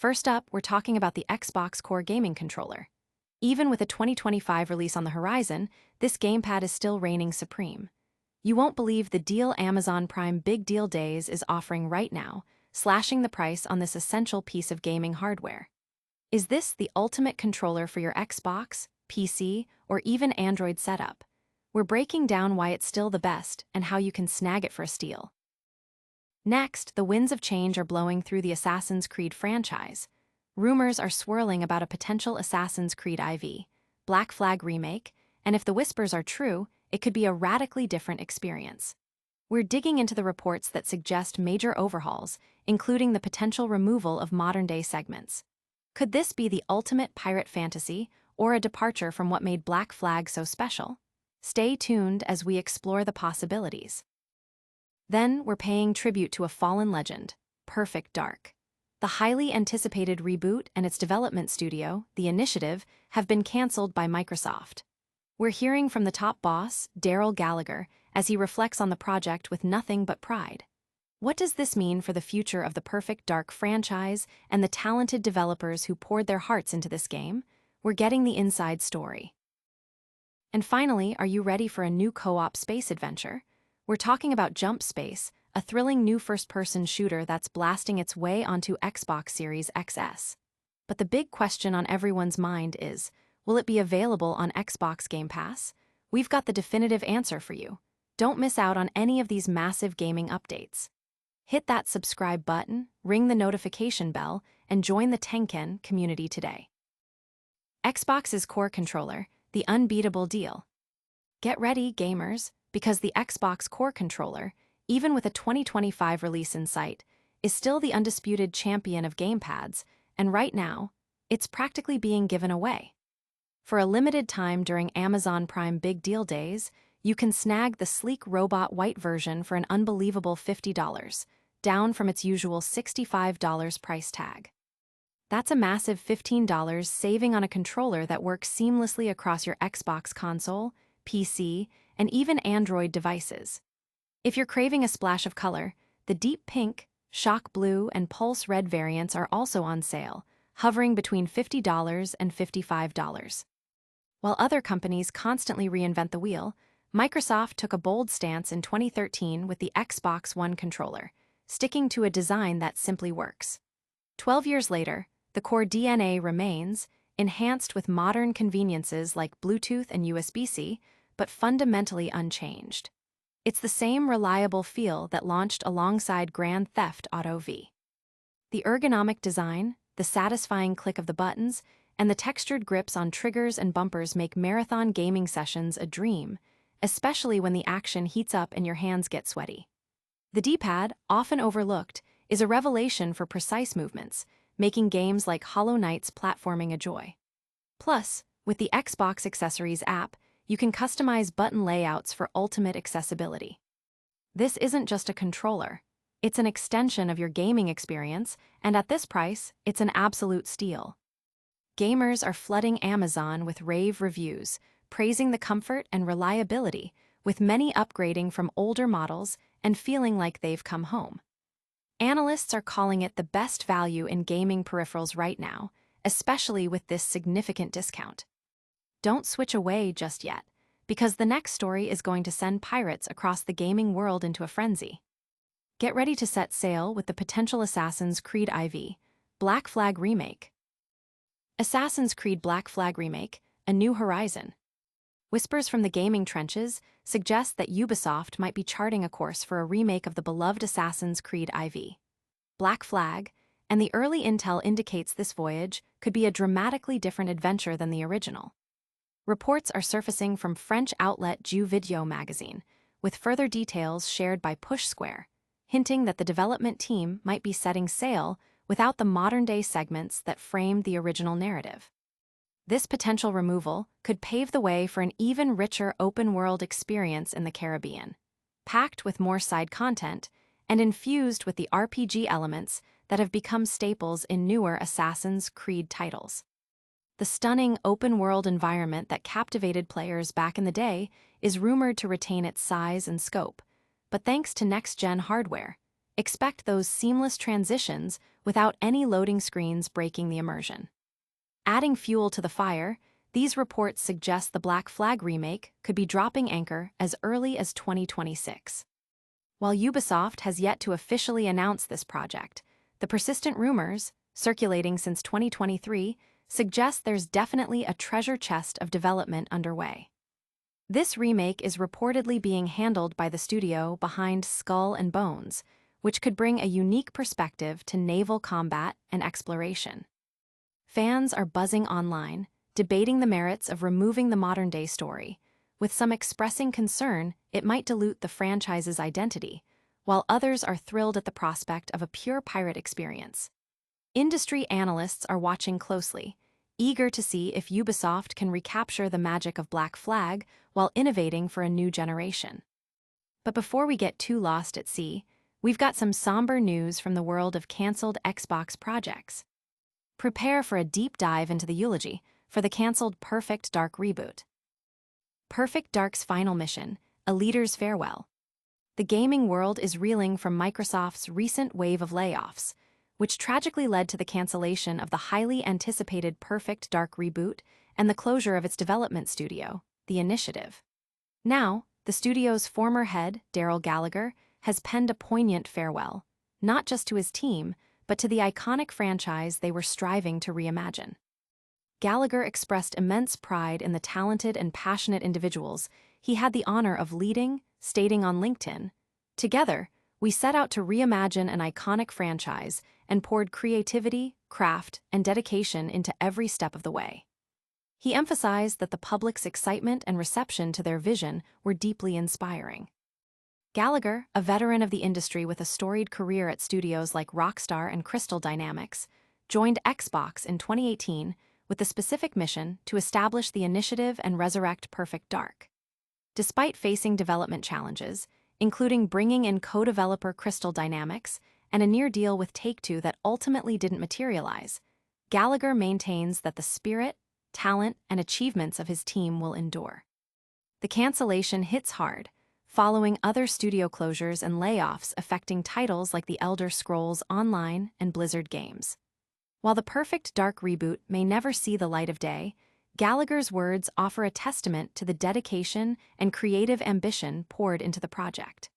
First up, we're talking about the Xbox Core gaming controller. Even with a 2025 release on the horizon, this gamepad is still reigning supreme. You won't believe the deal Amazon Prime Big Deal Days is offering right now, slashing the price on this essential piece of gaming hardware. Is this the ultimate controller for your Xbox, PC, or even Android setup? We're breaking down why it's still the best and how you can snag it for a steal. Next, the winds of change are blowing through the Assassin's Creed franchise. Rumors are swirling about a potential Assassin's Creed IV, Black Flag remake, and if the whispers are true, it could be a radically different experience. We're digging into the reports that suggest major overhauls, including the potential removal of modern-day segments. Could this be the ultimate pirate fantasy, or a departure from what made Black Flag so special? Stay tuned as we explore the possibilities. Then, we're paying tribute to a fallen legend, Perfect Dark. The highly anticipated reboot and its development studio, The Initiative, have been cancelled by Microsoft. We're hearing from the top boss, Daryl Gallagher, as he reflects on the project with nothing but pride. What does this mean for the future of the Perfect Dark franchise and the talented developers who poured their hearts into this game? We're getting the inside story. And finally, are you ready for a new co-op space adventure? We're talking about Jump Space, a thrilling new first-person shooter that's blasting its way onto Xbox Series XS. But the big question on everyone's mind is, will it be available on Xbox Game Pass? We've got the definitive answer for you. Don't miss out on any of these massive gaming updates. Hit that subscribe button, ring the notification bell, and join the Tenkenh community today. Xbox's core controller, the unbeatable deal. Get ready, gamers, because the Xbox Core controller, even with a 2025 release in sight, is still the undisputed champion of gamepads, and right now, it's practically being given away. For a limited time during Amazon Prime Big Deal Days, you can snag the sleek robot white version for an unbelievable $50, down from its usual $65 price tag. That's a massive $15 saving on a controller that works seamlessly across your Xbox console, PC, and even Android devices. If you're craving a splash of color, the deep pink, shock blue, and pulse red variants are also on sale, hovering between $50 and $55. While other companies constantly reinvent the wheel, Microsoft took a bold stance in 2013 with the Xbox One controller, sticking to a design that simply works. 12 years later, the core DNA remains, enhanced with modern conveniences like Bluetooth and USB-C, but fundamentally unchanged. It's the same reliable feel that launched alongside Grand Theft Auto V. The ergonomic design, the satisfying click of the buttons, and the textured grips on triggers and bumpers make marathon gaming sessions a dream, especially when the action heats up and your hands get sweaty. The D-pad, often overlooked, is a revelation for precise movements, making games like Hollow Knight's platforming a joy. Plus, with the Xbox Accessories app, you can customize button layouts for ultimate accessibility. This isn't just a controller. It's an extension of your gaming experience, and at this price, it's an absolute steal. Gamers are flooding Amazon with rave reviews, praising the comfort and reliability, with many upgrading from older models and feeling like they've come home. Analysts are calling it the best value in gaming peripherals right now, especially with this significant discount. Don't switch away just yet, because the next story is going to send pirates across the gaming world into a frenzy. Get ready to set sail with the potential Assassin's Creed IV, Black Flag Remake. Assassin's Creed Black Flag Remake, A New Horizon. Whispers from the gaming trenches suggest that Ubisoft might be charting a course for a remake of the beloved Assassin's Creed IV, Black Flag, and the early intel indicates this voyage could be a dramatically different adventure than the original. Reports are surfacing from French outlet Jeux Vidéo magazine, with further details shared by Push Square, hinting that the development team might be setting sail without the modern-day segments that framed the original narrative. This potential removal could pave the way for an even richer open-world experience in the Caribbean, packed with more side content and infused with the RPG elements that have become staples in newer Assassin's Creed titles. The stunning open-world environment that captivated players back in the day is rumored to retain its size and scope, but thanks to next-gen hardware, expect those seamless transitions without any loading screens breaking the immersion. Adding fuel to the fire, these reports suggest the Black Flag remake could be dropping anchor as early as 2026. While Ubisoft has yet to officially announce this project, the persistent rumors, circulating since 2023, suggest there's definitely a treasure chest of development underway. This remake is reportedly being handled by the studio behind Skull and Bones, which could bring a unique perspective to naval combat and exploration. Fans are buzzing online, debating the merits of removing the modern-day story, with some expressing concern it might dilute the franchise's identity, while others are thrilled at the prospect of a pure pirate experience. Industry analysts are watching closely, eager to see if Ubisoft can recapture the magic of Black Flag while innovating for a new generation. But before we get too lost at sea, we've got some somber news from the world of cancelled Xbox projects. Prepare for a deep dive into the eulogy for the cancelled Perfect Dark reboot. Perfect Dark's final mission, a leader's farewell. The gaming world is reeling from Microsoft's recent wave of layoffs, which tragically led to the cancellation of the highly anticipated Perfect Dark reboot and the closure of its development studio, The Initiative. Now, the studio's former head, Daryl Gallagher, has penned a poignant farewell, not just to his team, but to the iconic franchise they were striving to reimagine. Gallagher expressed immense pride in the talented and passionate individuals he had the honor of leading, stating on LinkedIn, "Together, we set out to reimagine an iconic franchise and poured creativity, craft, and dedication into every step of the way." He emphasized that the public's excitement and reception to their vision were deeply inspiring. Gallagher, a veteran of the industry with a storied career at studios like Rockstar and Crystal Dynamics, joined Xbox in 2018 with the specific mission to establish the Initiative and resurrect Perfect Dark. Despite facing development challenges, including bringing in co-developer Crystal Dynamics and a near deal with Take-Two that ultimately didn't materialize, Gallagher maintains that the spirit, talent, and achievements of his team will endure. The cancellation hits hard, following other studio closures and layoffs affecting titles like The Elder Scrolls Online and Blizzard Games. While the Perfect Dark reboot may never see the light of day, Gallagher's words offer a testament to the dedication and creative ambition poured into the project.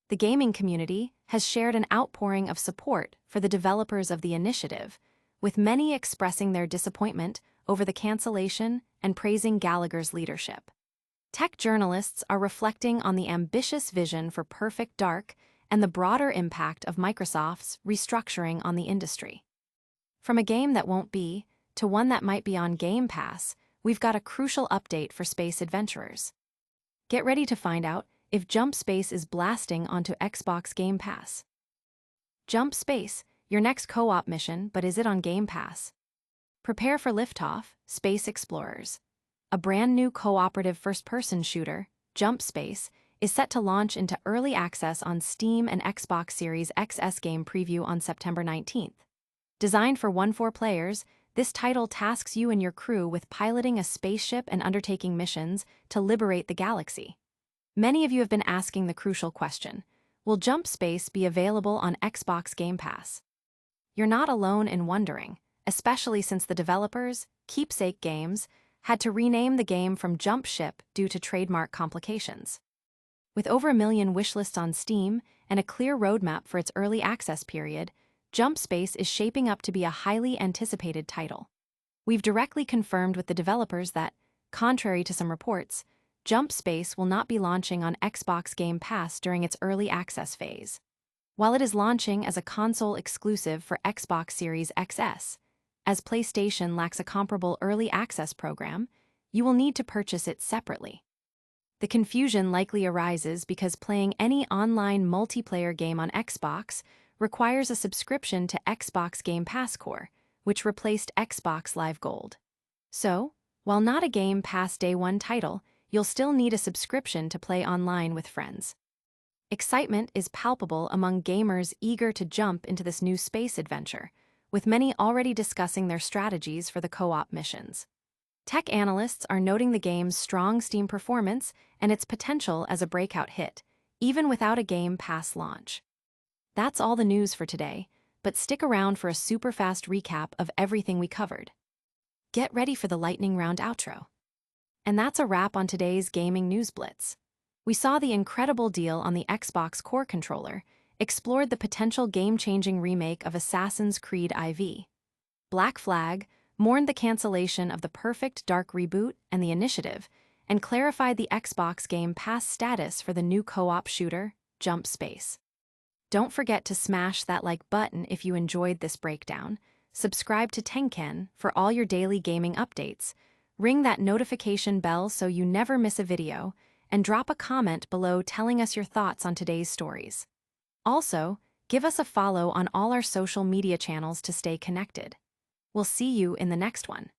The gaming community has shared an outpouring of support for the developers of The Initiative, with many expressing their disappointment over the cancellation and praising Gallagher's leadership. Tech journalists are reflecting on the ambitious vision for Perfect Dark and the broader impact of Microsoft's restructuring on the industry. From a game that won't be, to one that might be on Game Pass, we've got a crucial update for space adventurers. Get ready to find out if Jump Space is blasting onto Xbox Game Pass. Jump Space, your next co-op mission, but is it on Game Pass? Prepare for liftoff, Space Explorers. A brand new cooperative first-person shooter, Jump Space, is set to launch into early access on Steam and Xbox Series XS game preview on September 19th. Designed for 1-4 players, this title tasks you and your crew with piloting a spaceship and undertaking missions to liberate the galaxy. Many of you have been asking the crucial question, will Jump Space be available on Xbox Game Pass? You're not alone in wondering, especially since the developers, Keepsake Games, had to rename the game from Jump Ship due to trademark complications. With over 1 million wishlists on Steam and a clear roadmap for its early access period, Jump Space is shaping up to be a highly anticipated title. We've directly confirmed with the developers that, contrary to some reports, Jump Space will not be launching on Xbox Game Pass during its early access phase. While it is launching as a console exclusive for Xbox Series XS, as PlayStation lacks a comparable early access program, you will need to purchase it separately. The confusion likely arises because playing any online multiplayer game on Xbox requires a subscription to Xbox Game Pass Core, which replaced Xbox Live Gold. So, while not a Game Pass Day 1 title, you'll still need a subscription to play online with friends. Excitement is palpable among gamers eager to jump into this new space adventure, with many already discussing their strategies for the co-op missions. Tech analysts are noting the game's strong Steam performance and its potential as a breakout hit, even without a Game Pass launch. That's all the news for today, but stick around for a super fast recap of everything we covered. Get ready for the lightning round outro. And that's a wrap on today's Gaming News Blitz. We saw the incredible deal on the Xbox Core controller, explored the potential game-changing remake of Assassin's Creed IV, Black Flag, mourned the cancellation of the Perfect Dark reboot and the Initiative, and clarified the Xbox Game Pass status for the new co-op shooter, Jump Space. Don't forget to smash that like button if you enjoyed this breakdown, subscribe to Tenkenh for all your daily gaming updates, ring that notification bell so you never miss a video, and drop a comment below telling us your thoughts on today's stories. Also, give us a follow on all our social media channels to stay connected. We'll see you in the next one.